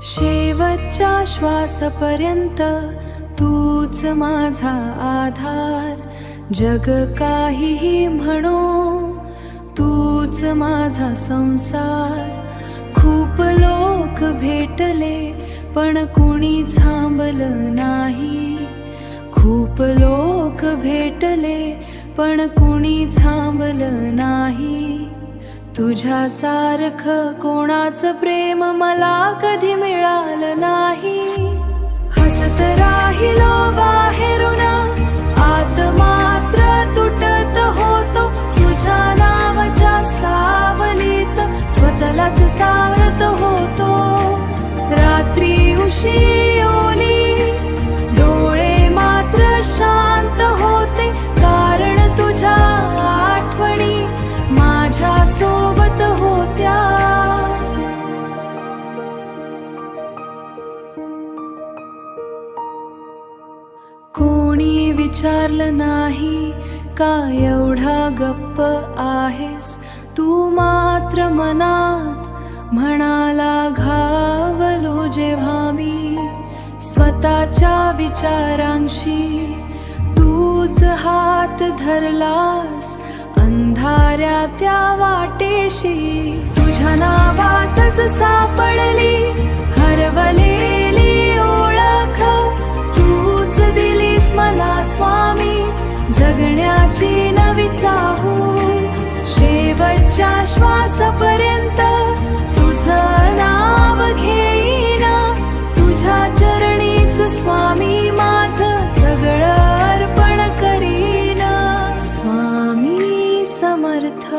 शेवटच्या श्वासपर्यंत तूच माझा आधार. जग काहीही म्हणो, तूच माझा संसार. खूप लोक भेटले पण कुणी थांबलं नाही. खूप लोक भेटले पण कुणी थांबलं नाही. तुझ्यासारखं कोणाचं प्रेम मला कधी मिळालं नाही. हसत राहिलो बाहेरून, आत मात्र तुटत होतो. तुझ्या नावाच्या सावलीत स्वतःलाच सावरत होतो. रात्री उशी ओली, डोळे मात्र शांत होते. कारण तुझ्या आठवणी माझ्या सोबत होत्या. कोणी विचारलं नाही का एवढा गप्प आहेस. तू मात्र मनात म्हणाला घावलो जेव्हा मी. स्वतःच्या विचारांशी तूच हात धरलास अंधाऱ्या त्या वाटेशी. तुझ्या नावातच सापडली हरवलेली ओळख. तूच दिलीस मला स्वामी जगण्याची नवी चाहूल. शेवटच्या श्वासापर्यंत तुझं नाव घेईन. तुझ्या चरणीच स्वामी माझं सगळं अर्पण करीन. स्वामी समर्थ.